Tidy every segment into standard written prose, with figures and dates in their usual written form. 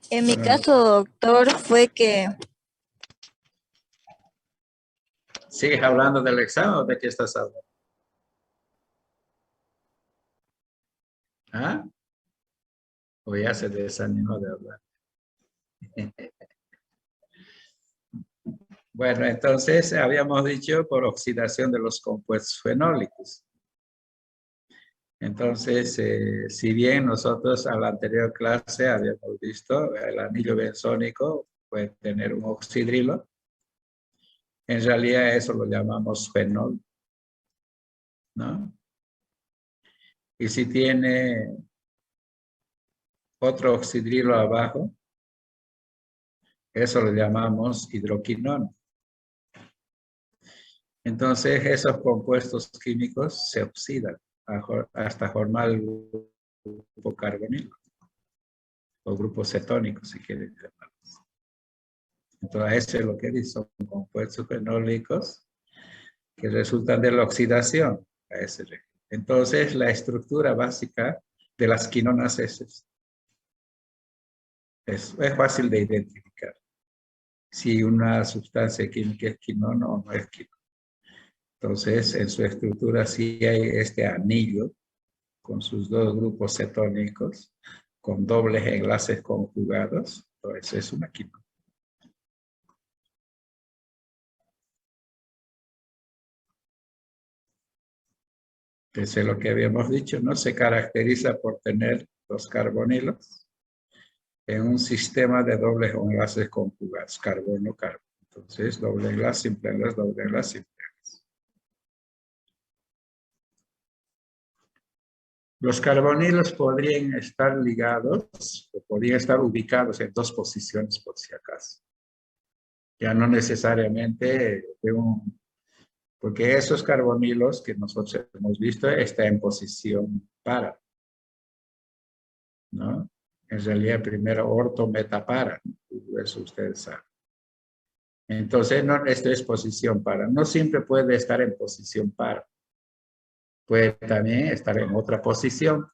En mi Bueno, caso, doctor, fue que ¿sigues hablando del examen o de qué estás hablando? ¿Ah? O ya se desanimó de hablar. Bueno, entonces habíamos dicho por oxidación de los compuestos fenólicos. Entonces, si bien nosotros a la anterior clase habíamos visto el anillo benzónico puede tener un oxidrilo, en realidad eso lo llamamos fenol, ¿no? Y si tiene otro oxidrilo abajo, eso lo llamamos hidroquinona. Entonces, esos compuestos químicos se oxidan hasta formar el grupo carbonilo o grupo cetónico, si quieren llamarlos. Entonces, eso es lo que dice, son compuestos fenólicos que resultan de la oxidación a ese régimen. Entonces, la estructura básica de las quinonas es fácil de identificar. Si una sustancia química es quinona o no es quinona. Entonces, en su estructura sí hay este anillo con sus dos grupos cetónicos, con dobles enlaces conjugados. Entonces, es una quinona. Entonces, lo que habíamos dicho, ¿no? Se caracteriza por tener dos carbonilos en un sistema de dobles enlaces conjugados, carbono-carbono. Entonces, doble enlace, simple enlace, doble enlace, simple enlace. Los carbonilos podrían estar ligados o podrían estar ubicados en dos posiciones por si acaso. Ya no necesariamente porque esos carbonilos que nosotros hemos visto están en posición para, ¿no? En realidad, primero orto, meta, para. Eso ustedes saben. Entonces, no, esto es posición para. No siempre puede estar en posición para. Puede también estar en otra posición.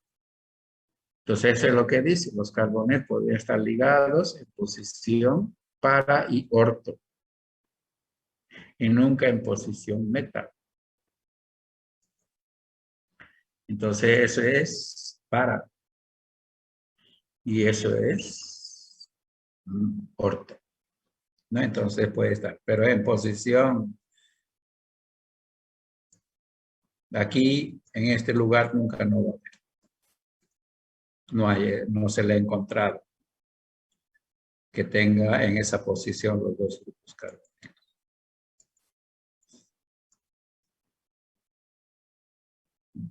Entonces, eso es lo que dice. Los carbones podrían estar ligados en posición para y orto. Y nunca en posición meta. Entonces, eso es para. Y eso es orto, ¿no? Entonces puede estar, pero en posición, aquí, en este lugar, nunca no va a haber. No se le ha encontrado que tenga en esa posición los dos grupos carbónicos.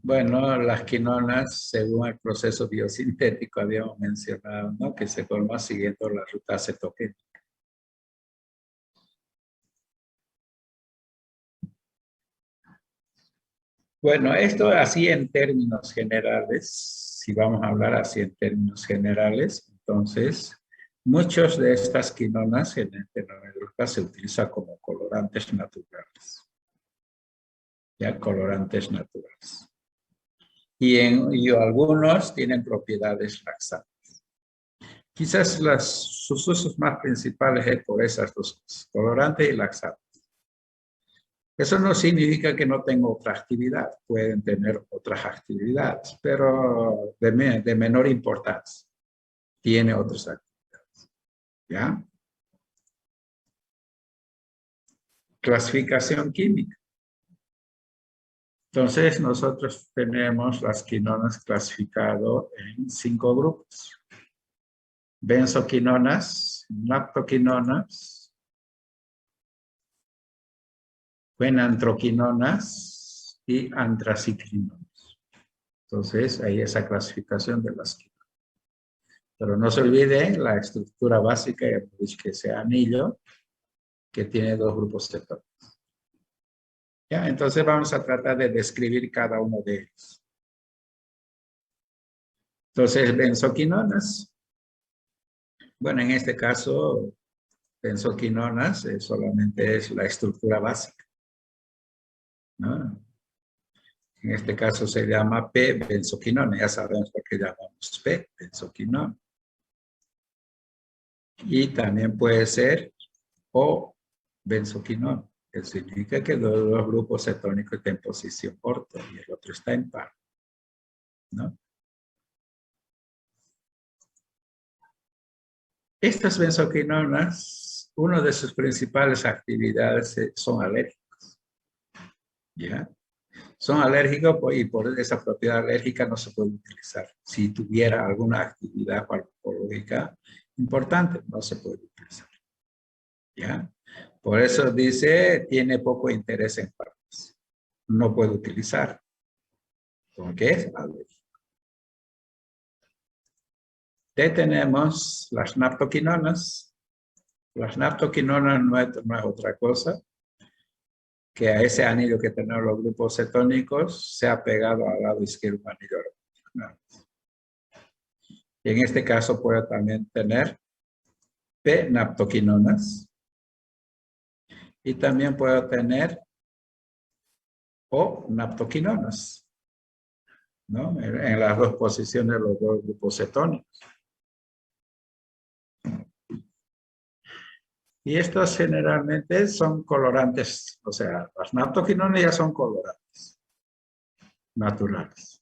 Bueno, las quinonas, según el proceso biosintético, habíamos mencionado, ¿no? Que se forma siguiendo la ruta cetogénica. Bueno, esto así en términos generales, si vamos a hablar así en términos generales, entonces, muchos de estas quinonas en enteromeruca se utilizan como colorantes naturales. Ya, colorantes naturales. Y algunos tienen propiedades laxantes. Quizás sus usos más principales es por esas dos cosas, colorante y laxante. Eso no significa que no tenga otra actividad, pueden tener otras actividades, pero de menor importancia. Tiene otras actividades. ¿Ya? Clasificación química. Entonces, nosotros tenemos las quinonas clasificado en 5 grupos. Benzoquinonas, naptoquinonas, fenantroquinonas y antraciclinonas. Entonces, hay esa clasificación de las quinonas. Pero no se olvide la estructura básica, que sea anillo, que tiene dos grupos cetónicos. ¿Ya? Entonces vamos a tratar de describir cada uno de ellos. Entonces, benzoquinonas. Bueno, en este caso, benzoquinonas solamente es la estructura básica, ¿no? En este caso se llama P-benzoquinona. Ya sabemos por qué llamamos P-benzoquinona. Y también puede ser o benzoquinona, que significa que los dos grupos cetónicos están en posición orto y el otro está en par, ¿no? Estas benzoquinonas, una de sus principales actividades son alérgicas, ¿ya? Son alérgicos y por esa propiedad alérgica no se puede utilizar. Si tuviera alguna actividad farmacológica importante, no se puede utilizar, ¿ya? Por eso dice, tiene poco interés en farmacia. No puede utilizar, porque es alérgico. Tenemos las naptoquinonas. Las naptoquinonas no es otra cosa que a ese anillo que tenemos los grupos cetónicos se ha pegado al lado izquierdo un anillo aromático. Y en este caso puede también tener P-naptoquinonas y también puede tener O-naptoquinonas, ¿no? En las dos posiciones de los dos grupos cetónicos. Y estos generalmente son colorantes, o sea, las naptoquinonas ya son colorantes naturales.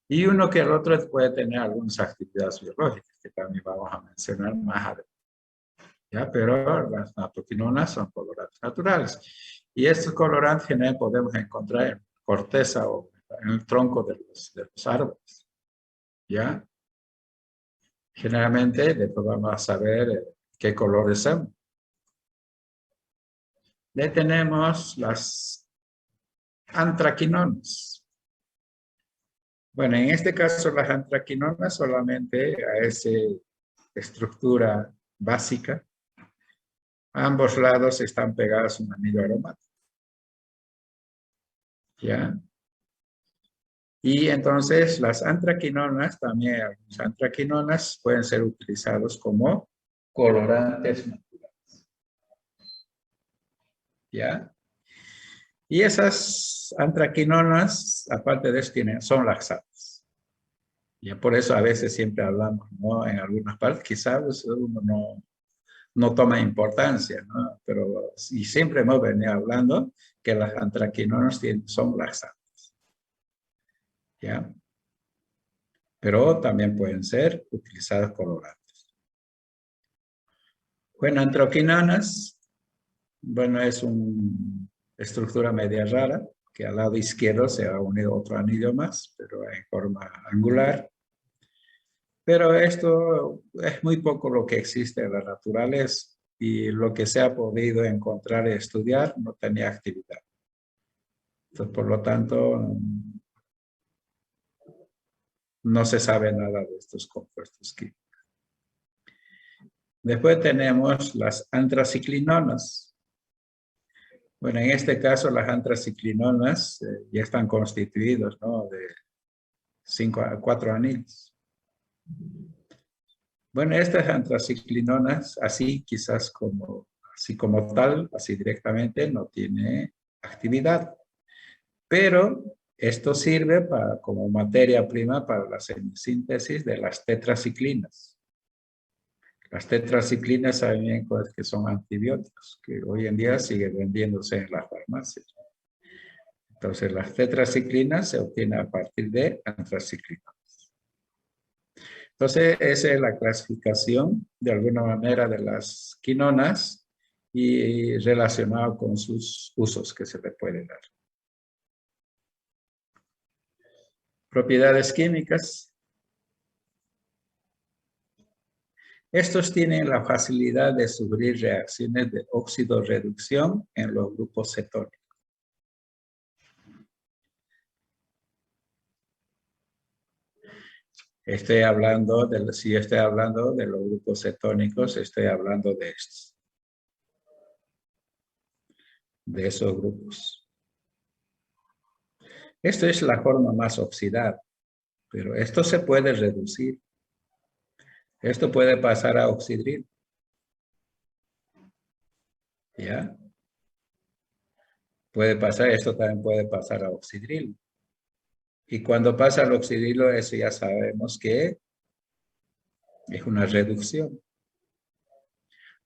Y uno que el otro puede tener algunas actividades biológicas, que también vamos a mencionar más adelante. ¿Ya? Pero las naptoquinonas son colorantes naturales. Y estos colorantes generalmente podemos encontrar en corteza o en el tronco de los árboles. ¿Ya? Generalmente después vamos a saber qué colores son. Le tenemos las antraquinonas. Bueno, en este caso las antraquinonas solamente a esa estructura básica. A ambos lados están pegados un anillo aromático. ¿Ya? Y entonces las antraquinonas, también algunas antraquinonas pueden ser utilizados como colorantes naturales. ¿Ya? Y esas antraquinonas, aparte de eso, son laxantes. Y por eso a veces siempre hablamos, ¿no? En algunas partes quizás uno no toma importancia, ¿no? Pero y siempre hemos venido hablando que las antraquinonas son laxantes. ¿Ya? Pero también pueden ser utilizadas colorantes. Bueno, antroquinonas, bueno, es una estructura media rara, que al lado izquierdo se ha unido otro anillo más, pero en forma angular. Pero esto es muy poco lo que existe en la naturaleza y lo que se ha podido encontrar y estudiar no tenía actividad. Entonces, por lo tanto, no se sabe nada de estos compuestos químicos. Después tenemos las antraciclinonas. Bueno, en este caso las antraciclinonas ya están constituidos, ¿no? De 4 anillos. Bueno, estas antraciclinonas, así quizás así como tal, así directamente, no tiene actividad. Pero esto sirve como materia prima para la semisíntesis de las tetraciclinas. Las tetraciclinas saben que son antibióticos, que hoy en día siguen vendiéndose en las farmacias. Entonces, las tetraciclinas se obtienen a partir de antraciclinas. Entonces, esa es la clasificación, de alguna manera, de las quinonas y relacionado con sus usos que se le pueden dar. Propiedades químicas. Estos tienen la facilidad de sufrir reacciones de oxidorreducción en los grupos cetónicos. Si estoy hablando de los grupos cetónicos, estoy hablando de estos. De esos grupos. Esto es la forma más oxidada, pero esto se puede reducir. Esto puede pasar a oxidril. ¿Ya? Esto también puede pasar a oxidril. Y cuando pasa al oxidrilo, eso ya sabemos que es una reducción.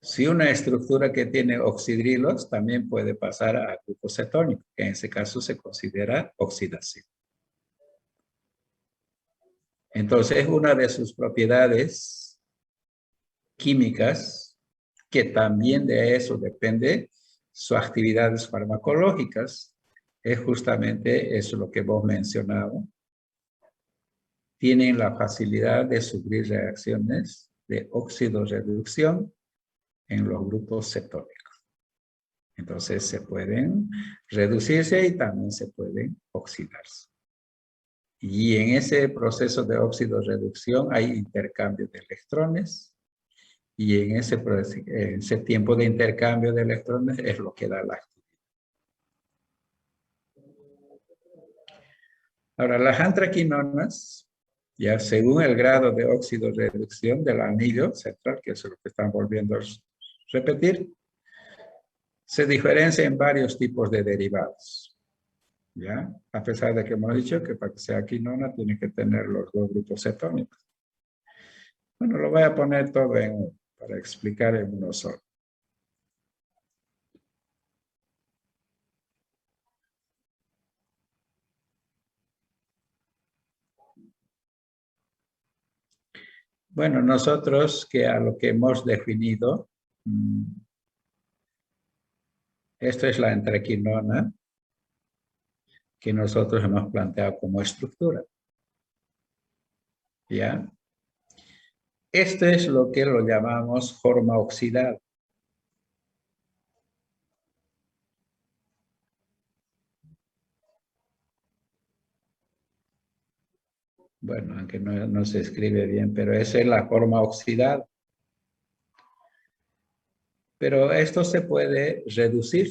Si una estructura que tiene oxidrilos también puede pasar a grupo cetónico, que en ese caso se considera oxidación. Entonces, una de sus propiedades químicas, que también de eso depende sus actividades farmacológicas, es justamente eso lo que vos mencionabas. Tienen la facilidad de sufrir reacciones de oxidorreducción en los grupos cetónicos. Entonces se pueden reducirse y también se pueden oxidarse. Y en ese proceso de oxidorreducción hay intercambio de electrones y en ese tiempo de intercambio de electrones es lo que da la actividad. Ahora, las antraquinonas, ya según el grado de oxidorreducción del anillo central, que es lo que están volviendo a repetir, se diferencia en varios tipos de derivados. ¿Ya? A pesar de que hemos dicho que para que sea quinona tiene que tener los dos grupos cetónicos. Bueno, lo voy a poner todo para explicar en uno solo. Bueno, nosotros que a lo que hemos definido, esto es la antraquinona que nosotros hemos planteado como estructura. ¿Ya? Esto es lo que lo llamamos forma oxidada. Bueno, aunque no se escribe bien, pero esa es la forma oxidada. Pero esto se puede reducir.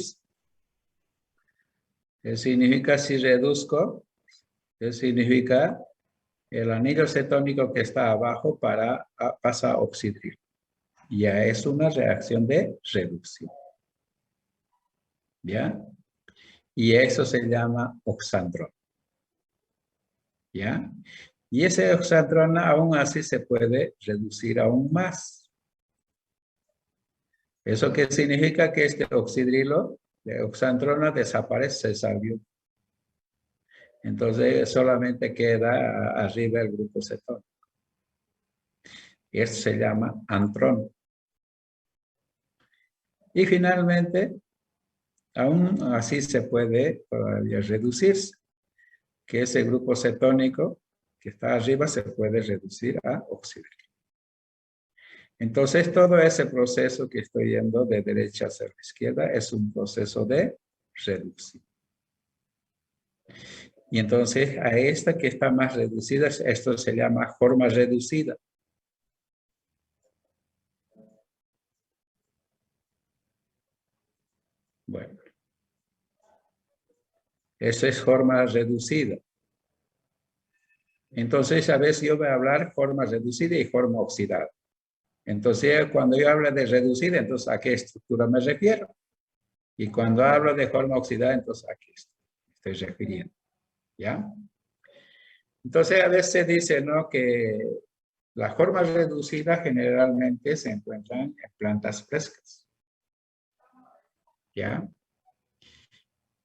¿Qué significa si reduzco? ¿Qué significa? El anillo cetónico que está abajo pasa a oxidrilo. Ya es una reacción de reducción. ¿Ya? Y eso se llama oxandrón. ¿Ya? Y ese oxandrón aún así se puede reducir aún más. ¿Eso qué significa? Que este oxidrilo de oxandrona desaparece, se salió. Entonces solamente queda arriba el grupo cetónico. Y esto se llama antrón. Y finalmente, aún así se puede todavía reducirse, que ese grupo cetónico que está arriba se puede reducir a oxidrilo. Entonces, todo ese proceso que estoy yendo de derecha hacia la izquierda es un proceso de reducción. Y entonces, a esta que está más reducida, esto se llama forma reducida. Bueno, eso es forma reducida. Entonces, a veces yo voy a hablar forma reducida y forma oxidada. Entonces, cuando yo hablo de reducida, entonces, ¿a qué estructura me refiero? Y cuando hablo de forma oxidada, entonces, ¿a qué estoy refiriendo? ¿Ya? Entonces, a veces se dice, ¿no? Que las formas reducidas generalmente se encuentran en plantas frescas. ¿Ya?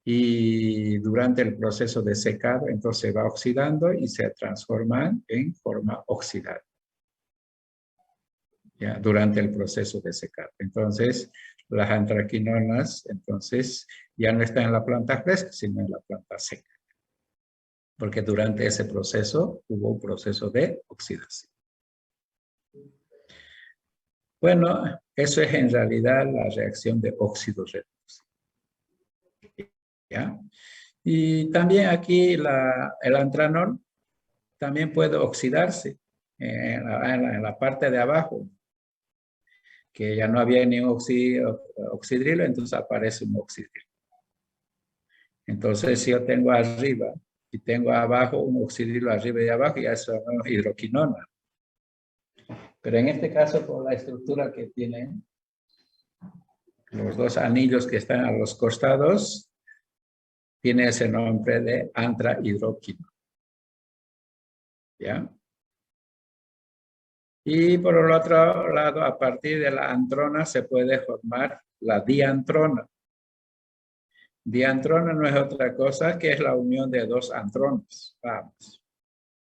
Y durante el proceso de secado, entonces se va oxidando y se transforman en forma oxidada. ¿Ya? Durante el proceso de secado. Entonces, las antraquinonas, entonces, ya no están en la planta fresca, sino en la planta seca. Porque durante ese proceso hubo un proceso de oxidación. Bueno, eso es en realidad la reacción de óxido-reducción. ¿Ya? Y también aquí el antranol también puede oxidarse en la parte de abajo, que ya no había ni oxidrilo, entonces aparece un oxidrilo. Entonces, si yo tengo arriba y tengo abajo un oxidrilo arriba y abajo, ya es una hidroquinona. Pero en este caso, por la estructura que tienen los dos anillos que están a los costados, tiene ese nombre de antrahidroquinona. ¿Ya? Y por el otro lado, a partir de la antrona se puede formar la diantrona. Diantrona no es otra cosa que es la unión de dos antronas. Vamos.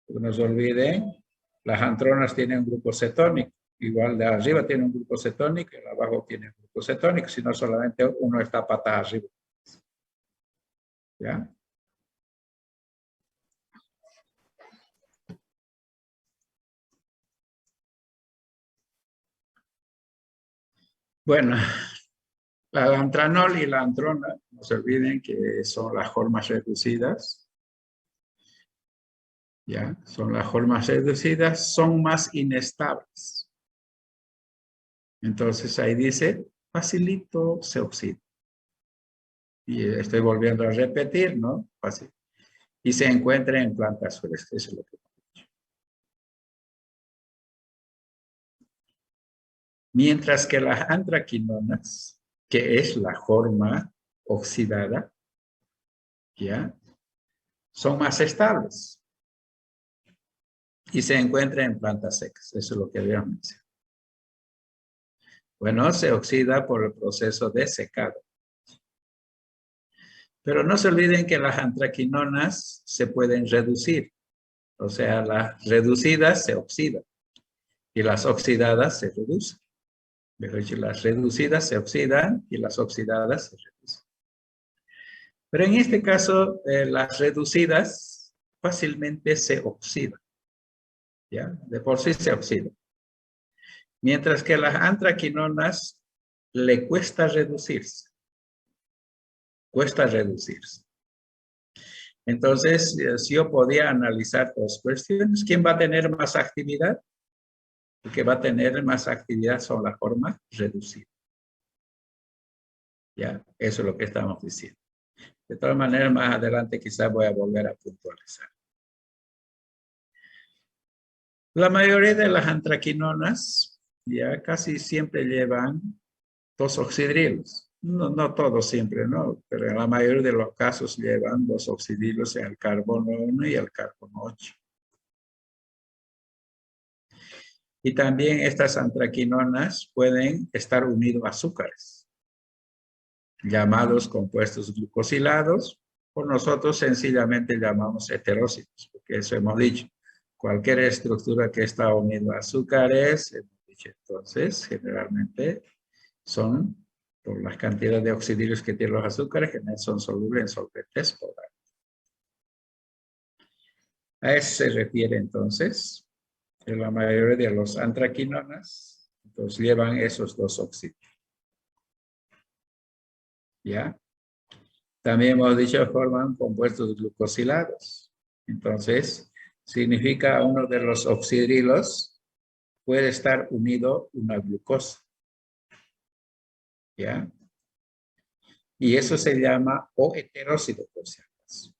No nos olviden, las antronas tienen un grupo cetónico. Igual de arriba tiene un grupo cetónico y el de abajo tiene un grupo cetónico, si no solamente uno está patas arriba. ¿Ya? Bueno, la antranol y la antrona, no se olviden que son las formas reducidas. ¿Ya? Son las formas reducidas, son más inestables. Entonces ahí dice, facilito se oxida. Y estoy volviendo a repetir, ¿no? Fácil. Y se encuentra en plantas frescas. Eso es lo que hemos dicho. Mientras que las antraquinonas, que es la forma oxidada, ¿ya? Son más estables. Y se encuentra en plantas secas. Eso es lo que habíamos mencionado. Bueno, se oxida por el proceso de secado. Pero no se olviden que las antraquinonas se pueden reducir. O sea, las reducidas se oxidan y las oxidadas se reducen. Mejor dicho, las reducidas se oxidan y las oxidadas se reducen. Pero en este caso, las reducidas fácilmente se oxidan. ¿Ya? De por sí se oxidan. Mientras que las antraquinonas le cuesta reducirse. Cuesta reducirse. Entonces, si yo podía analizar dos cuestiones, ¿quién va a tener más actividad? El que va a tener más actividad son las formas reducidas. ¿Ya? Eso es lo que estamos diciendo. De todas maneras, más adelante quizás voy a volver a puntualizar. La mayoría de las antraquinonas ya casi siempre llevan dos oxidrilos. No todos siempre, ¿no? Pero en la mayoría de los casos llevan dos oxidrilos en el carbono 1 y el carbono 8. Y también estas antraquinonas pueden estar unidos a azúcares, llamados compuestos glucosilados, o nosotros sencillamente llamamos heterócitos, porque eso hemos dicho. Cualquier estructura que está unida a azúcares, hemos dicho entonces, generalmente son, por las cantidades de oxidrilos que tienen los azúcares, generalmente son solubles en solventes polares. A eso se refiere entonces, en la mayoría de los antraquinonas, entonces llevan esos dos óxidos. ¿Ya? También hemos dicho que forman compuestos glucosilados. Entonces, significa uno de los oxidrilos puede estar unido a una glucosa. ¿Ya? Y eso se llama O-heterócido, por si acaso.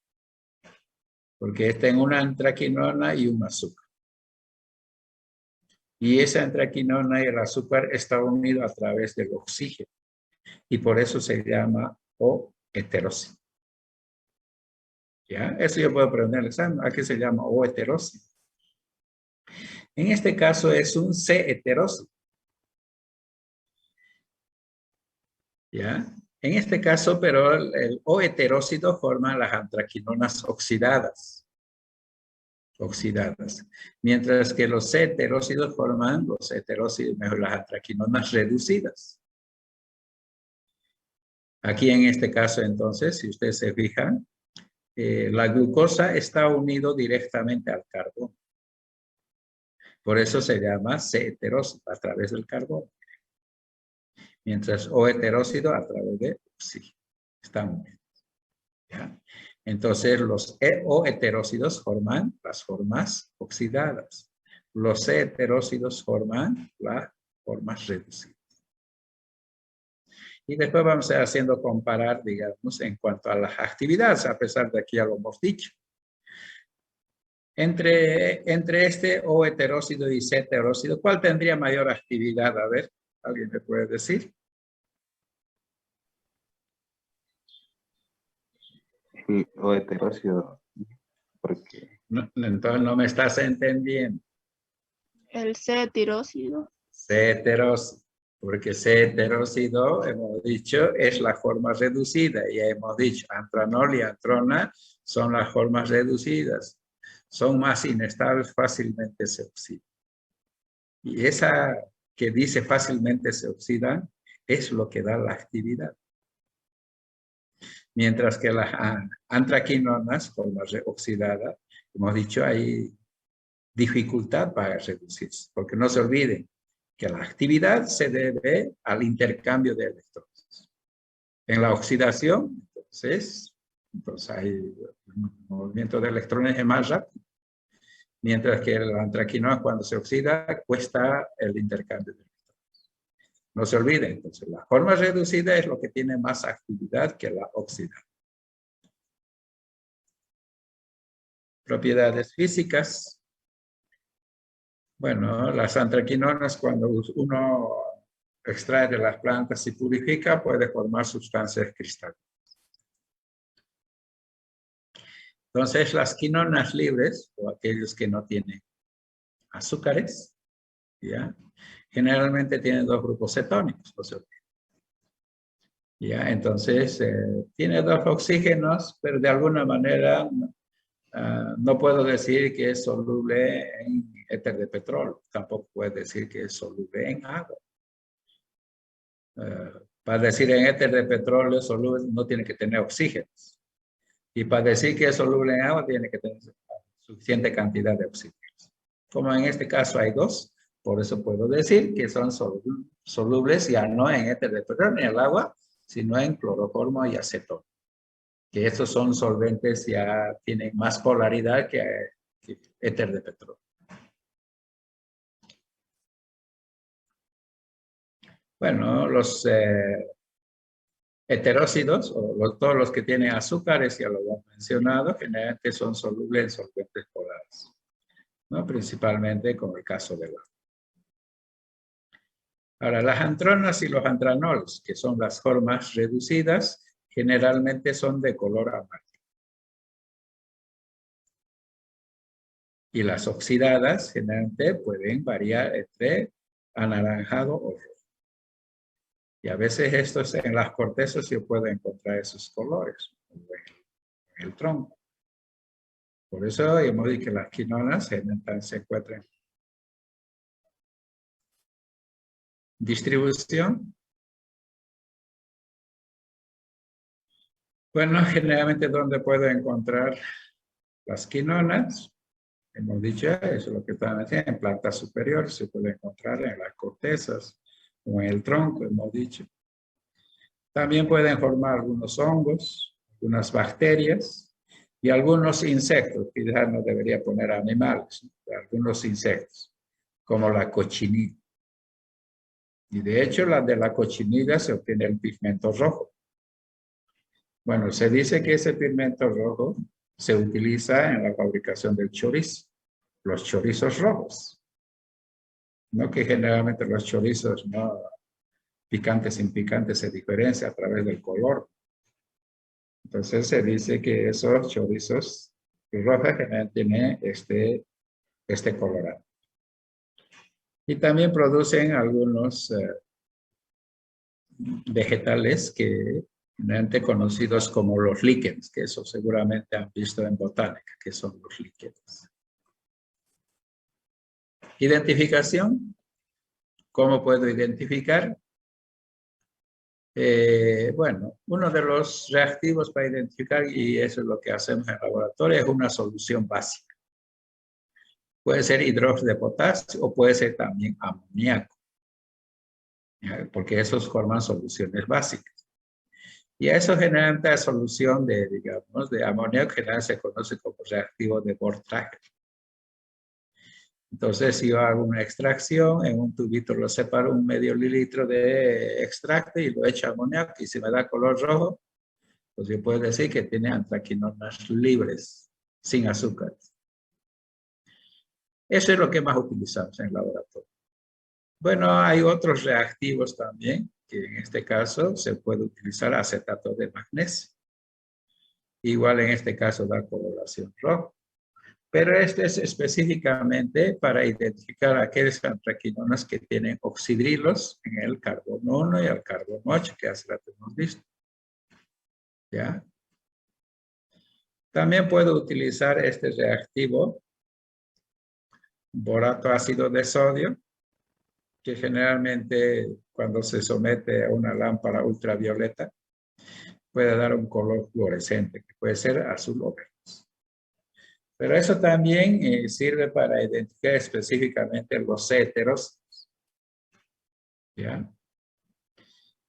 Porque está en una antraquinona y un azúcar. Y esa antraquinona y el azúcar está unido a través del oxígeno. Y por eso se llama O-heterócido. ¿Ya? Eso yo puedo aprender el examen. ¿A qué se llama O-heterócido? En este caso es un C-heterócido. ¿Ya? En este caso, pero el O-heterócido forma las antraquinonas oxidadas. Mientras que los C-heterócidos forman los heterócidos, mejor las antraquinonas reducidas. Aquí en este caso, entonces, si ustedes se fijan, la glucosa está unido directamente al carbono. Por eso se llama C-heterócido, a través del carbono. Mientras O-heterócido a través de oxígeno. Están unidos. ¿Ya? Entonces, los O-heterócidos forman las formas oxidadas. Los C-heterócidos forman las formas reducidas. Y después vamos a ir haciendo comparar, digamos, en cuanto a las actividades, a pesar de que ya lo hemos dicho. Entre este O-heterócido y C-heterócido, ¿cuál tendría mayor actividad? A ver, ¿alguien me puede decir? O heterócido, porque No, entonces no me estás entendiendo. El C-tiróxido. C-heteróxido. Porque C-heteróxido, hemos dicho, es la forma reducida. Y hemos dicho, antranol y antrona son las formas reducidas. Son más inestables, fácilmente se oxidan. Y esa que dice fácilmente se oxidan es lo que da la actividad. Mientras que las antraquinonas, formas oxidadas, hemos dicho, hay dificultad para reducirse. Porque no se olviden que la actividad se debe al intercambio de electrones. En la oxidación, entonces hay un movimiento de electrones es más rápido. Mientras que la antraquinosa, cuando se oxida, cuesta el intercambio de electrones. No se olviden, entonces, la forma reducida es lo que tiene más actividad que la oxidada. Propiedades físicas. Bueno, las antraquinonas, cuando uno extrae de las plantas y purifica, puede formar sustancias cristalinas. Entonces, las quinonas libres, o aquellos que no tienen azúcares, ¿ya? Generalmente tienen dos grupos cetónicos. ¿Ya? Entonces, tiene dos oxígenos, pero de alguna manera no puedo decir que es soluble en éter de petróleo. Tampoco puedo decir que es soluble en agua. Para decir en éter de petróleo soluble no tiene que tener oxígenos. Y para decir que es soluble en agua tiene que tener suficiente cantidad de oxígenos. Como en este caso hay dos, por eso puedo decir que son solubles ya no en éter de petróleo ni en el agua, sino en cloroformo y acetona. Que estos son solventes ya tienen más polaridad que éter de petróleo. Bueno, los heteróxidos, o todos los que tienen azúcares, ya lo hemos mencionado, generalmente son solubles en solventes polares, ¿no? Principalmente como el caso del agua. Ahora, las antronas y los antranols, que son las formas reducidas, generalmente son de color amarillo. Y las oxidadas generalmente pueden variar entre anaranjado o rojo. Y a veces estos en las cortezas se puede encontrar esos colores en el tronco. Por eso hemos dicho que las quinonas se encuentran. Distribución. Bueno, generalmente donde puedo encontrar las quinonas, hemos dicho, eso es lo que están haciendo, en plantas superiores se puede encontrar en las cortezas o en el tronco, hemos dicho. También pueden formar algunos hongos, algunas bacterias y algunos insectos, quizás no debería poner animales, algunos insectos, como la cochinilla. Y de hecho, de la cochinilla se obtiene el pigmento rojo. Bueno, se dice que ese pigmento rojo se utiliza en la fabricación del chorizo, los chorizos rojos. No que generalmente los chorizos no picantes sin picantes se diferencian a través del color. Entonces se dice que esos chorizos rojos generalmente tienen este colorante. Y también producen algunos vegetales que generalmente conocidos como los líquenes, que eso seguramente han visto en botánica, que son los líquenes. Identificación. ¿Cómo puedo identificar? Bueno, uno de los reactivos para identificar, y eso es lo que hacemos en el laboratorio, es una solución básica. Puede ser hidróxido de potasio o puede ser también amoníaco, porque esos forman soluciones básicas. Y a eso generalmente la solución digamos, de amoníaco generalmente se conoce como reactivo de Bortrager. Entonces, si yo hago una extracción, en un tubito lo separo un medio mililitro de extracto y lo echo a amoníaco y si me da color rojo, pues yo puedo decir que tiene antraquinonas libres, sin azúcar. Eso es lo que más utilizamos en el laboratorio. Bueno, hay otros reactivos también, que en este caso se puede utilizar acetato de magnesio. Igual en este caso da coloración roja. Pero este es específicamente para identificar aquellas antraquinonas que tienen oxidrilos en el carbono 1 y el carbono 8, que hace rato hemos visto. ¿Ya? También puedo utilizar este reactivo, borato ácido de sodio, que generalmente cuando se somete a una lámpara ultravioleta puede dar un color fluorescente, que puede ser azul o verde. Pero eso también sirve para identificar específicamente los éteros. ¿Ya?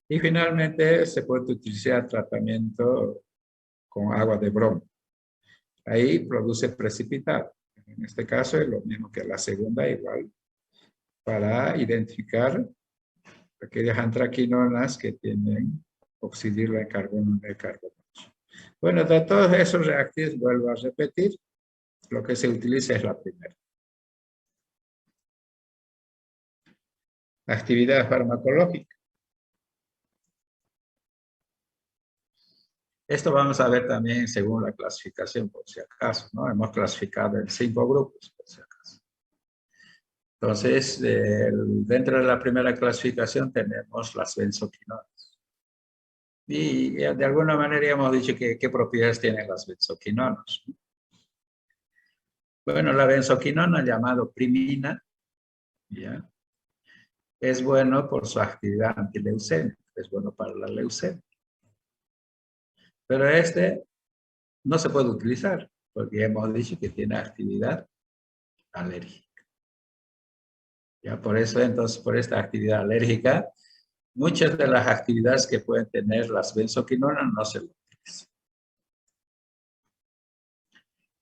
Y finalmente se puede utilizar tratamiento con agua de bromo. Ahí produce precipitado. En este caso es lo mismo que la segunda, igual, para identificar aquellas antraquinonas que tienen oxidilo de carbono de carbono. Bueno, de todos esos reactivos, vuelvo a repetir, lo que se utiliza es la primera. Actividad farmacológica. Esto vamos a ver también según la clasificación, por si acaso, ¿no? Hemos clasificado en 5 grupos, por si acaso. Entonces, dentro de la primera clasificación tenemos las benzoquinonas. Y de alguna manera hemos dicho que qué propiedades tienen las benzoquinonas. Bueno, la benzoquinona, llamado primina, ¿ya? Es bueno por su actividad antileucémica, es bueno para la leucemia. Pero este no se puede utilizar, porque hemos dicho que tiene actividad alérgica. Ya por eso, entonces, por esta actividad alérgica, muchas de las actividades que pueden tener las benzoquinonas no se lo utilizan.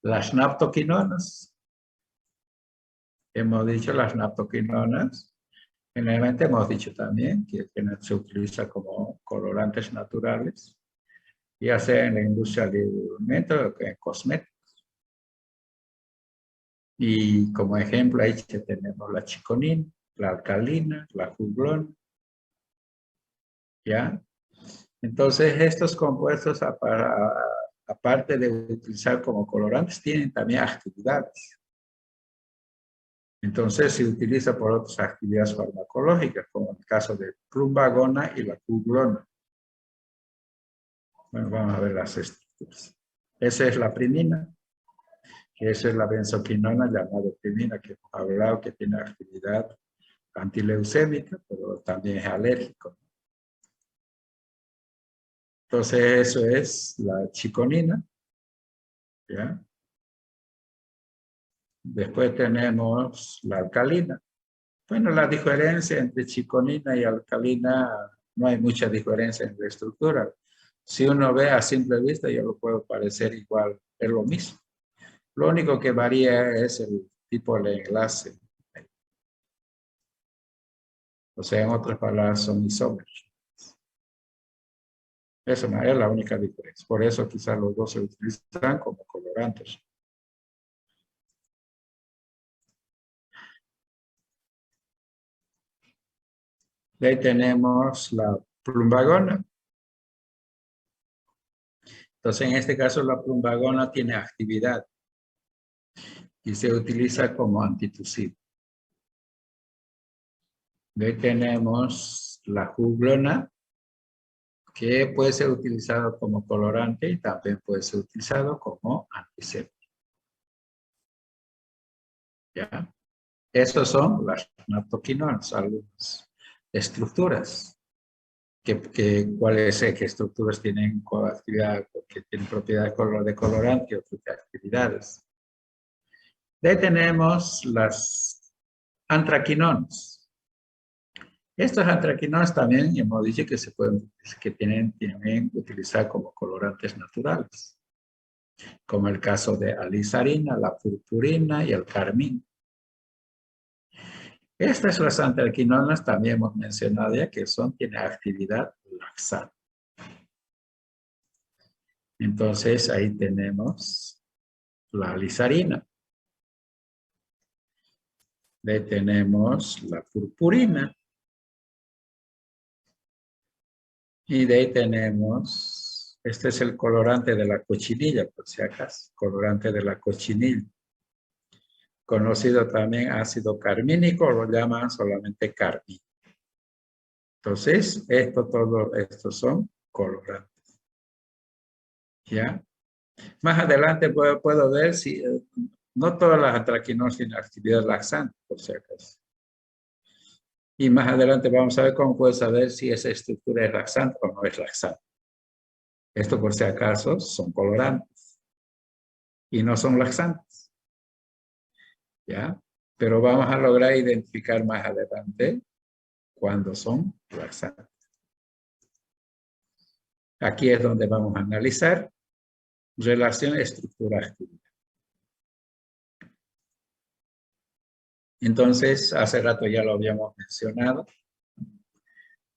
Las naptoquinonas, hemos dicho las naptoquinonas, generalmente hemos dicho también que se utiliza como colorantes naturales, ya sea en la industria de alimentos o en cosméticos. Y como ejemplo ahí tenemos la chiconina, la alcalina, la juglona, ¿ya? Entonces estos compuestos, aparte de utilizar como colorantes, tienen también actividades. Entonces se utiliza por otras actividades farmacológicas, como en el caso de plumbagona y la juglona. Bueno, vamos a ver las estructuras. Esa es la primina, que esa es la benzoquinona llamada primina, que hemos hablado que tiene actividad antileucémica, pero también es alérgico. Entonces eso es la chiconina, ¿ya? Después tenemos la alcalina. Bueno, la diferencia entre chiconina y alcalina, no hay mucha diferencia en la estructura. Si uno ve a simple vista, yo lo puedo parecer igual, es lo mismo. Lo único que varía es el tipo de enlace. O sea, en otras palabras, son isómeros. Esa es la única diferencia. Por eso quizás los dos se utilizan como colorantes. De ahí tenemos la plumbagona. Entonces, en este caso, la plumbagona tiene actividad y se utiliza como antitusivo. De ahí tenemos la juglona, que puede ser utilizado como colorante y también puede ser utilizado como antiséptico. ¿Ya? Esas son las naptoquinonas, algunas estructuras. ¿Qué estructuras tienen actividad, que tienen propiedades de colorante y otras actividades? De ahí tenemos las antraquinonas. Estos antraquinonas también hemos dicho que se pueden, que tienen utilizar como colorantes naturales, como el caso de alizarina, la purpurina y el carmín. Estas las antraquinonas también hemos mencionado ya que tienen actividad laxante. Entonces ahí tenemos la alizarina. De ahí tenemos la purpurina. Y de ahí tenemos, este es el colorante de la cochinilla, por si acaso, colorante de la cochinilla. conocido también ácido carmínico, lo llaman solamente carmín. Entonces, todos estos son colorantes. ¿Ya? Más adelante puedo ver si, no todas las antraquinonas tienen actividad laxante, por si acaso. Y más adelante vamos a ver cómo puedo saber si esa estructura es laxante o no es laxante. Esto por si acaso son colorantes y no son laxantes. ¿Ya? Pero vamos a lograr identificar más adelante cuándo son laxantes. Aquí es donde vamos a analizar relación estructura-actividad. Entonces, hace rato ya lo habíamos mencionado.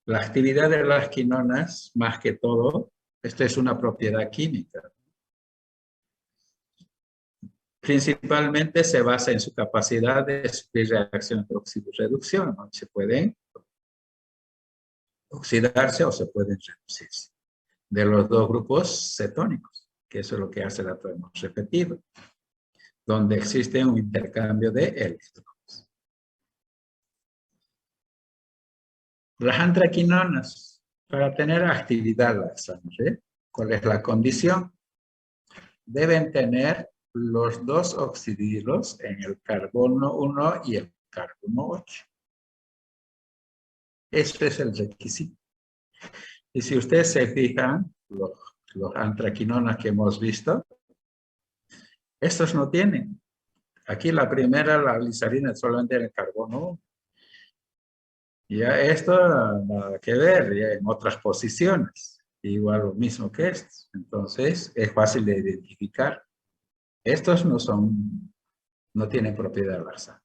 La actividad de las quinonas, más que todo, esta es una propiedad química. Principalmente se basa en su capacidad de sufrir reacciones de oxidorreducción, ¿no? Se pueden oxidarse o se pueden reducirse. De los dos grupos cetónicos, que eso es lo que hace la hemos repetido, donde existe un intercambio de electrones. Las antraquinonas, para tener actividad laxante, ¿cuál es la condición? Deben tener los dos oxidilos en el carbono 1 y el carbono 8. Este es el requisito. Y si ustedes se fijan, los antraquinonas que hemos visto, estos no tienen. Aquí la primera, la glicerina, es solamente en el carbono 1. Ya esto nada que ver, ya en otras posiciones. Igual lo mismo que estos. Entonces, es fácil de identificar. Estos no tienen propiedad laxante.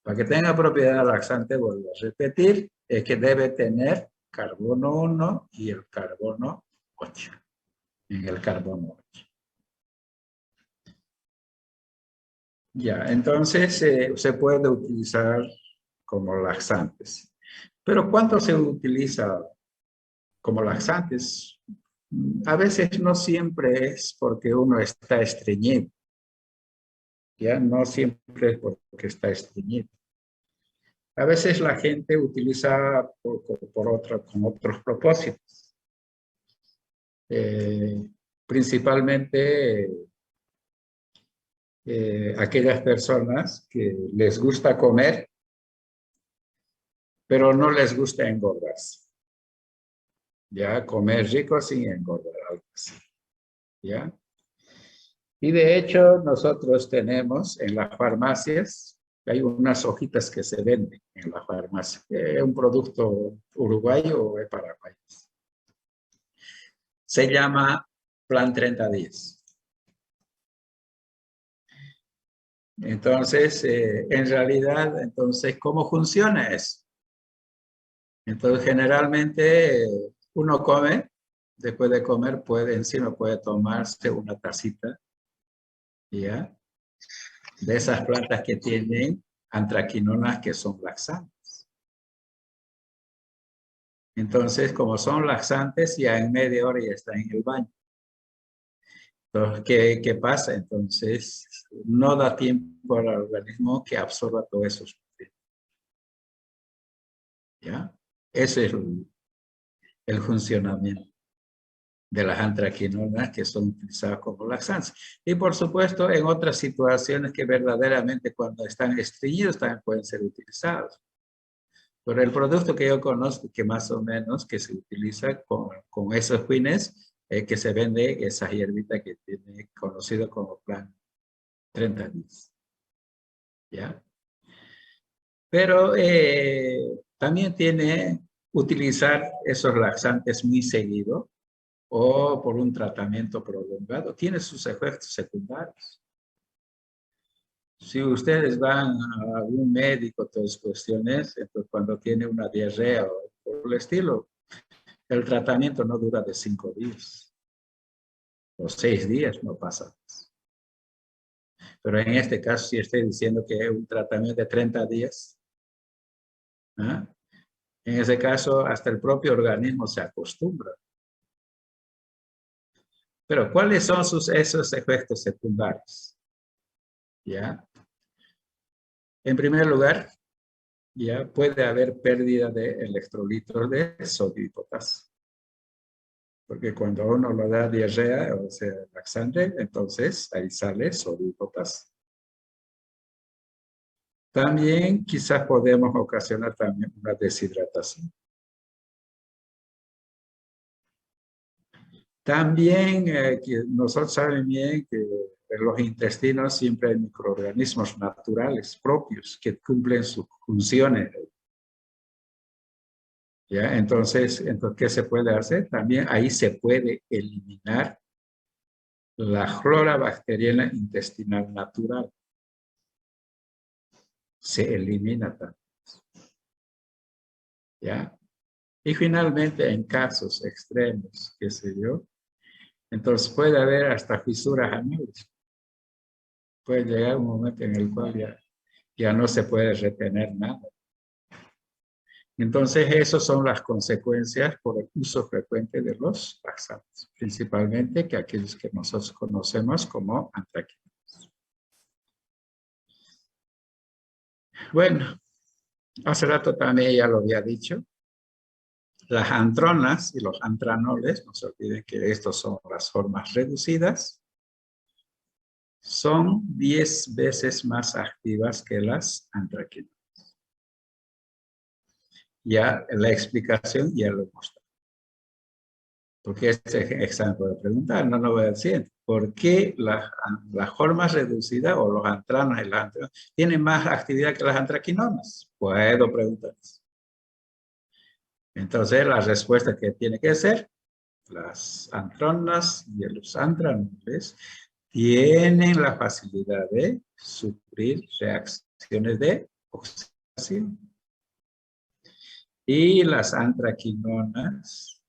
Para que tenga propiedad laxante, vuelvo a repetir, es que debe tener carbono 1 y el carbono 8. En el carbono 8. Ya, entonces se puede utilizar como laxantes. Pero ¿cuánto se utiliza como laxantes? A veces no siempre es porque uno está estreñido. Ya no siempre es porque está estreñido. A veces la gente utiliza con otros propósitos. Principalmente aquellas personas que les gusta comer, pero no les gusta engordarse. Ya, comer rico sin engordar, algo así. ¿Ya? Y de hecho, nosotros tenemos en las farmacias, hay unas hojitas que se venden en la farmacia. ¿Es un producto uruguayo o es paraguayo? Se llama Plan 30 días. Entonces, en realidad, entonces, ¿cómo funciona eso? Entonces, generalmente uno come, después de comer encima puede tomarse una tacita, ¿ya? De esas plantas que tienen antraquinonas que son laxantes. Entonces, como son laxantes, ya en media hora ya está en el baño. Entonces, ¿qué pasa? Entonces, no da tiempo al organismo que absorba todos esos nutrientes. ¿Ya? Ese es el funcionamiento de las antraquinonas que son utilizadas como laxantes. Y por supuesto, en otras situaciones que verdaderamente cuando están estreñidos también pueden ser utilizados. Pero el producto que yo conozco que más o menos que se utiliza con esos fines es que se vende esa hierbita que tiene conocido como Plan 30 días. ¿Ya? Pero también tiene utilizar esos laxantes muy seguido o por un tratamiento prolongado. Tiene sus efectos secundarios. Si ustedes van a algún médico, todas cuestiones, entonces cuando tiene una diarrea o por el estilo, el tratamiento no dura de 5 días. O 6 días no pasa más. Pero en este caso, si estoy diciendo que es un tratamiento de 30 días, ¿ah? En ese caso, hasta el propio organismo se acostumbra. Pero, ¿cuáles son esos efectos secundarios? ¿ya? En primer lugar, ya puede haber pérdida de electrolitos de sodio y potasio. Porque cuando uno lo da diarrea, o sea, laxante, entonces ahí sale sodio y potasio. También quizás podemos ocasionar también una deshidratación. También nosotros sabemos bien que en los intestinos siempre hay microorganismos naturales propios que cumplen sus funciones. ¿Ya? Entonces, ¿qué se puede hacer? También ahí se puede eliminar la flora bacteriana intestinal natural. Se elimina también. ¿Ya? Y finalmente, en casos extremos, qué sé yo, entonces puede haber hasta fisuras anales. Puede llegar un momento en el cual ya no se puede retener nada. Entonces, esas son las consecuencias por el uso frecuente de los laxantes, principalmente que aquellos que nosotros conocemos como antraquinonas. Bueno, hace rato también ya lo había dicho. Las antronas y los antranoles, no se olviden que estos son las formas reducidas, son 10 veces más activas que las antraquinonas. Ya la explicación ya lo he mostrado. Porque este examen puede preguntar, no lo voy a decir. ¿Por qué las formas reducidas o los antranos y las antraquinonas tienen más actividad que las antraquinonas? Puedo preguntar eso. Entonces, la respuesta que tiene que ser, las antronas y los antranoles tienen la facilidad de sufrir reacciones de oxidación. Y las antraquinonas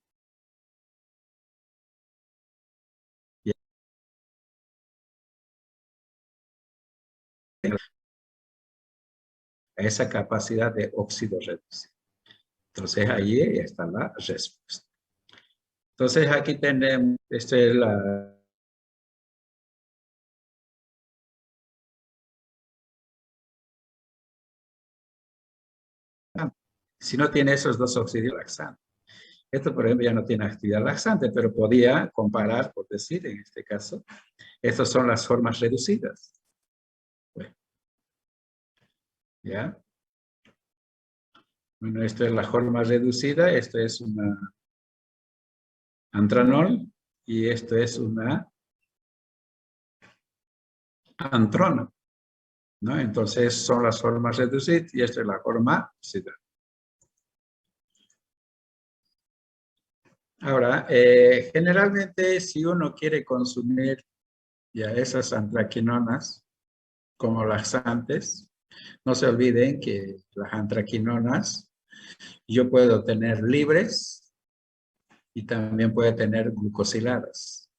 esa capacidad de óxido reducir. Entonces, ahí está la respuesta. Entonces, aquí tenemos, esta es la... Si no tiene esos dos óxidos laxantes. Esto, por ejemplo, ya no tiene actividad laxante, pero podía comparar, por decir, en este caso, estas son las formas reducidas. Bueno, ¿ya? Bueno, esto es la forma reducida, esto es una antranol y esto es una antrona, ¿no? Entonces son las formas reducidas y esta es la forma reducida. Ahora, generalmente si uno quiere consumir ya esas antraquinonas como laxantes, no se olviden que las antraquinonas yo puedo tener libres y también puedo tener glucosiladas.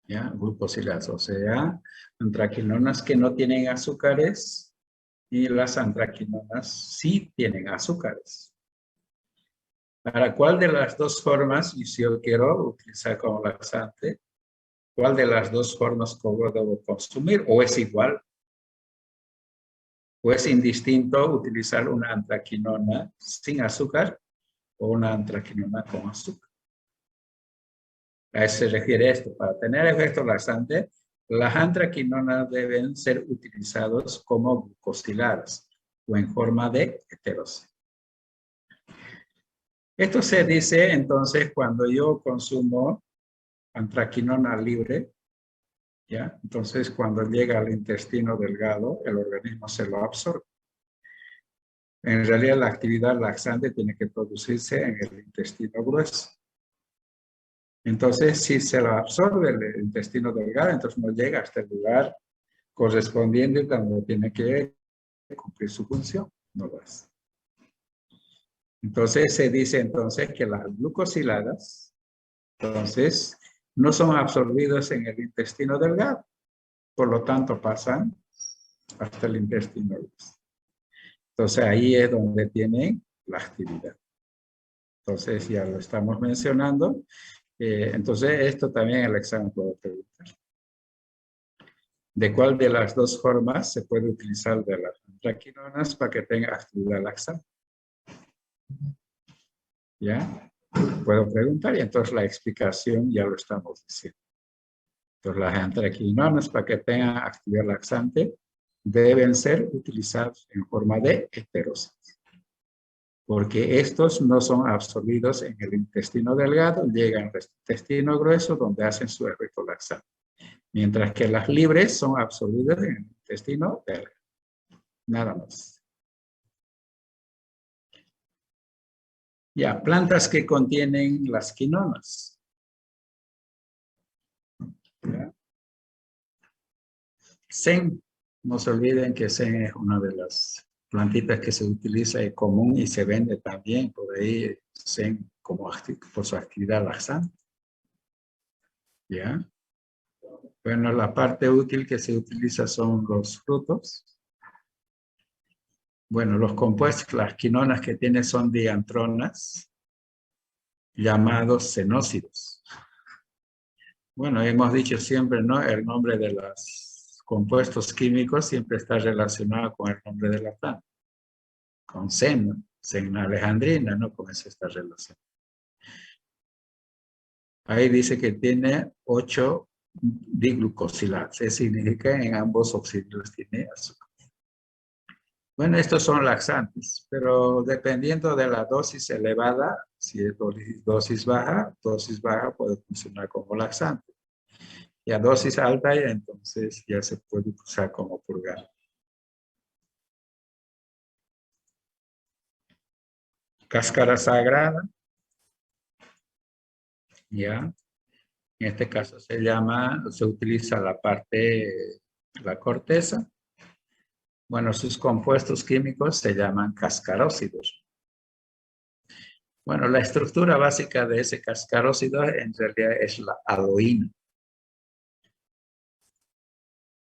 ¿Ya? Glucosiladas, o sea, antraquinonas que no tienen azúcares y las antraquinonas sí tienen azúcares. ¿Para cuál de las dos formas, y si yo quiero utilizar como laxante, cuál de las dos formas debo consumir? ¿O es igual? ¿O es indistinto utilizar una antraquinona sin azúcar o una antraquinona con azúcar? A eso se refiere esto. Para tener efecto laxante, las antraquinonas deben ser utilizados como glucosiladas o en forma de heterócido. Esto se dice entonces cuando yo consumo antraquinona libre, ¿ya? Entonces cuando llega al intestino delgado, el organismo se lo absorbe. En realidad la actividad laxante tiene que producirse en el intestino grueso. Entonces, si se lo absorbe el intestino delgado, entonces no llega hasta el lugar correspondiente cuando tiene que cumplir su función. No lo hace. Entonces, se dice entonces que las glucosiladas, entonces, no son absorbidas en el intestino delgado. Por lo tanto, pasan hasta el intestino grueso. Entonces, ahí es donde tienen la actividad. Entonces, ya lo estamos mencionando. Entonces, esto también el examen puede preguntar. ¿De cuál de las dos formas se puede utilizar de las antraquinonas para que tenga actividad laxante? ¿Ya? Puedo preguntar y entonces la explicación ya lo estamos diciendo. Entonces las antraquinonas para que tengan actividad laxante deben ser utilizados en forma de heterócitos. Porque estos no son absorbidos en el intestino delgado, llegan al intestino grueso donde hacen su efecto laxante. Mientras que las libres son absorbidas en el intestino delgado. Nada más. Ya, plantas que contienen las quinonas. ¿Ya? Sen, no se olviden que sen es una de las plantitas que se utiliza y común y se vende también por ahí, sen como por su actividad laxante. ¿Ya? Bueno, la parte útil que se utiliza son los frutos. Bueno, los compuestos, las quinonas que tiene son diantronas, llamados senócidos. Bueno, hemos dicho siempre, ¿no? El nombre de los compuestos químicos siempre está relacionado con el nombre de la planta. Con sen, sen alejandrina, ¿no? Con eso está relacionado. Ahí dice que tiene 8 diglucosilados. Eso significa en ambos oxidilos tiene azúcar. Bueno, estos son laxantes, pero dependiendo de la dosis elevada, si es dosis baja puede funcionar como laxante. Y a dosis alta, entonces ya se puede usar como purgante. Cáscara sagrada, ya. En este caso se utiliza la parte, la corteza. Bueno, sus compuestos químicos se llaman cascarócidos. Bueno, la estructura básica de ese cascarócido en realidad es la aloína.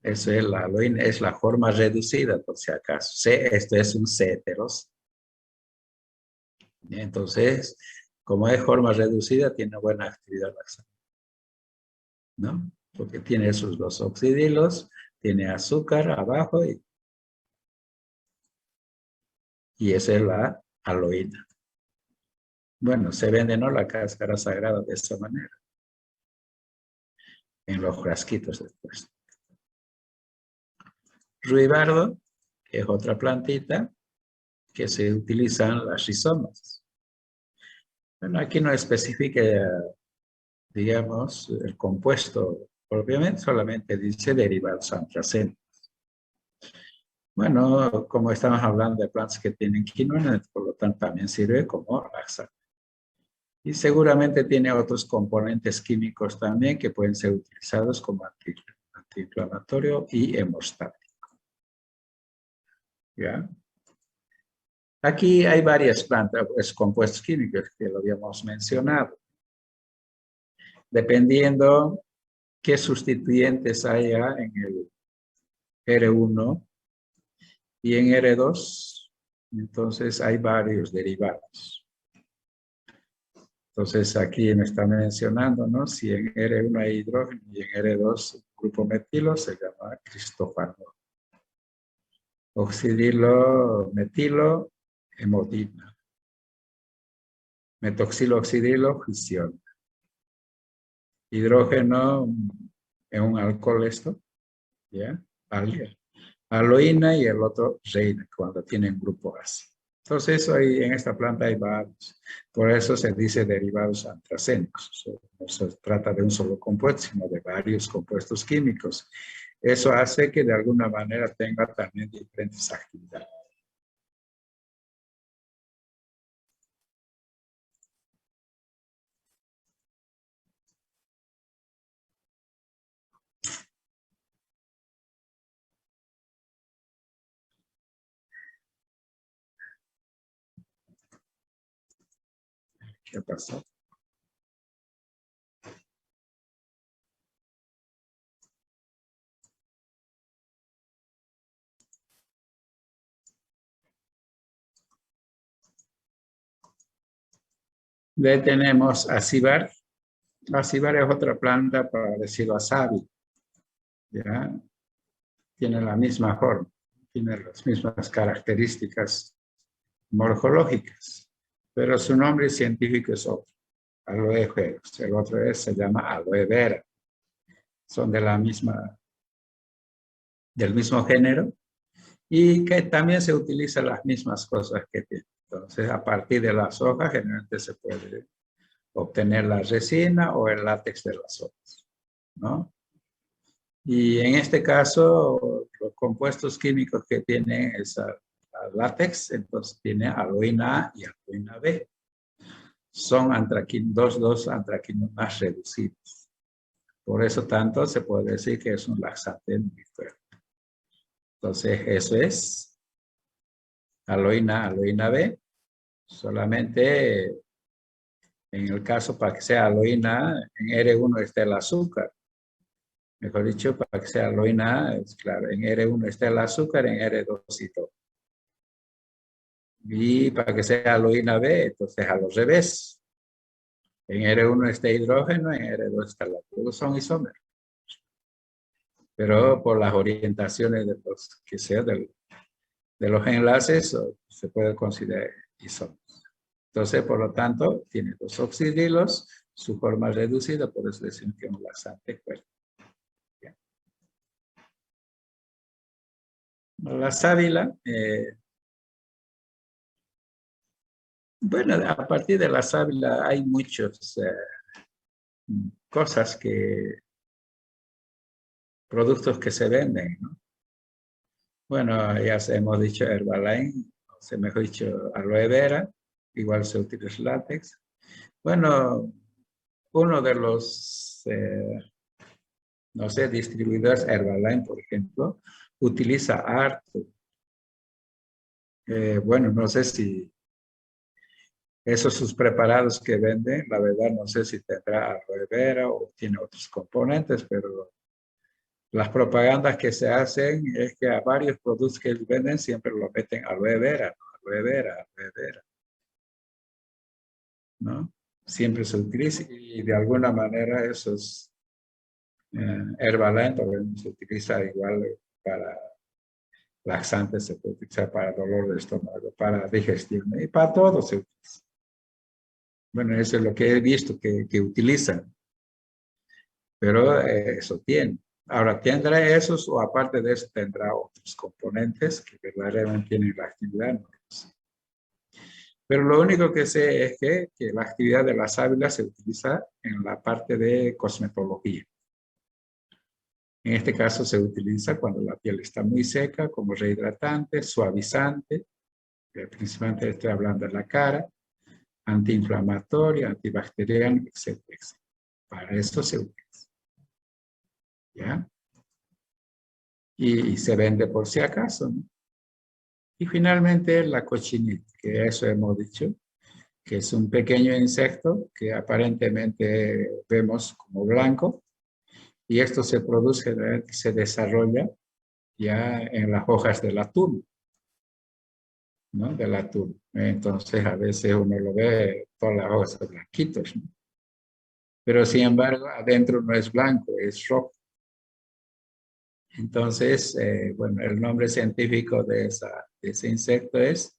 Eso es la aloína, es la forma reducida, por si acaso. Esto es un C-heterócido. Entonces, como es forma reducida, tiene buena actividad laxante, ¿no? Porque tiene esos dos oxidilos, tiene azúcar abajo y esa es la aloína. Bueno, se vende, ¿no? La cáscara sagrada de esta manera. En los frasquitos después. Ruibarbo, que es otra plantita que se utilizan las rizomas. Bueno, aquí no especifica, digamos, el compuesto propiamente, solamente dice derivados antracénicos. Bueno, como estamos hablando de plantas que tienen quinona, por lo tanto también sirve como laxante. Y seguramente tiene otros componentes químicos también que pueden ser utilizados como antiinflamatorio y hemostático. ¿Ya? Aquí hay varias plantas, pues, compuestos químicos que lo habíamos mencionado. Dependiendo qué sustituyentes haya en el R1 y en R2, entonces hay varios derivados. Entonces aquí me está mencionando, ¿no? Si en R1 hay hidrógeno y en R2 grupo metilo, se llama cristofano. Oxidilo metilo, hemodina. Metoxilo oxidilo, fisión. Hidrógeno es un alcohol esto, ¿ya? Aloína y el otro reina, cuando tienen grupo ácido. Entonces, en esta planta hay varios. Por eso se dice derivados antracénicos. No se trata de un solo compuesto, sino de varios compuestos químicos. Eso hace que de alguna manera tenga también diferentes actividades. ¿Qué pasó? Le tenemos acíbar. Acíbar es otra planta para decirlo asabi, ¿ya? tiene la misma forma, tiene las mismas características morfológicas, pero su nombre científico es otro, aloe veros. El otro se llama aloe vera. Son del mismo género y que también se utilizan las mismas cosas que tiene. Entonces, a partir de las hojas, generalmente se puede obtener la resina o el látex de las hojas, ¿no? Y en este caso, los compuestos químicos que tiene esa látex, entonces tiene aloína A y aloína B. Son dos antraquinonas reducidos. Por eso tanto se puede decir que es un laxante muy fuerte. Entonces, eso es aloína B. Solamente en el caso para que sea aloína, en R1 está el azúcar. Mejor dicho, para que sea aloína, es claro, en R1 está el azúcar, en R2 y todo. Y para que sea aloína B, entonces a los revés. En R1 está hidrógeno, en R2 está la todos son isómeros. Pero por las orientaciones de los que sea de los enlaces, se puede considerar isómeros. Entonces, por lo tanto, tiene dos oxidrilos, su forma reducida, por eso decimos que es un laxante fuerte. La sábila, bueno, a partir de la sábila hay muchas cosas productos que se venden, ¿no? Bueno, ya hemos dicho Herbalain, o mejor dicho aloe vera, igual se utiliza látex. Bueno, uno de los, no sé, distribuidores Herbalain, por ejemplo, utiliza harto. Bueno, no sé si esos sus preparados que venden, la verdad no sé si tendrá aloe vera o tiene otros componentes, pero las propagandas que se hacen es que a varios productos que venden siempre lo meten aloe vera, ¿no? Aloe vera, aloe vera, ¿no? Siempre se utiliza y de alguna manera esos Herbalain se utiliza igual para laxantes, se puede utilizar para dolor de estómago, para digestión y para todo se utiliza. Bueno, eso es lo que he visto que utilizan, pero eso tiene. Ahora, ¿tendrá esos o aparte de eso tendrá otros componentes que verdaderamente tienen la actividad? No lo sé. Pero lo único que sé es que la actividad de la sábila se utiliza en la parte de cosmetología. En este caso se utiliza cuando la piel está muy seca como rehidratante, suavizante, principalmente estoy hablando de la cara, antiinflamatorio, antibacteriano, etcétera, etcétera. Para eso se utiliza. ¿Ya? Y se vende por si acaso, ¿no? Y finalmente la cochinita, que eso hemos dicho, que es un pequeño insecto que aparentemente vemos como blanco, y esto se produce, se desarrolla ya en las hojas del atún, ¿no? Del atún. Entonces a veces uno lo ve, todas las hojas son blanquitos, ¿no? Pero sin embargo adentro no es blanco, es rojo. Entonces, bueno, el nombre científico de ese insecto es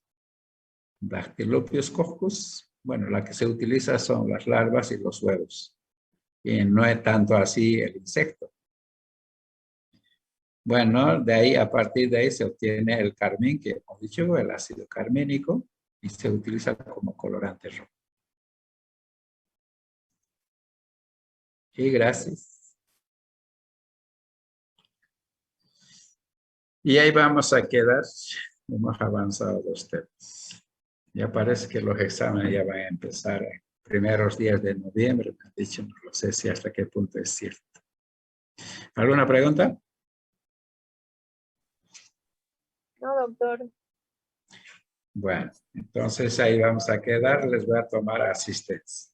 Dactylopius coccus. Bueno, la que se utiliza son las larvas y los huevos. Y no es tanto así el insecto. Bueno, de ahí, a partir de ahí se obtiene el carmín, que hemos dicho, el ácido carmínico, y se utiliza como colorante rojo. Y gracias. Y ahí vamos a quedar. Hemos avanzado los temas. Ya parece que los exámenes ya van a empezar en primeros días de noviembre. Me han dicho, no lo sé si hasta qué punto es cierto. ¿Alguna pregunta? No, doctor. Bueno, entonces ahí vamos a quedar. Les voy a tomar asistencia.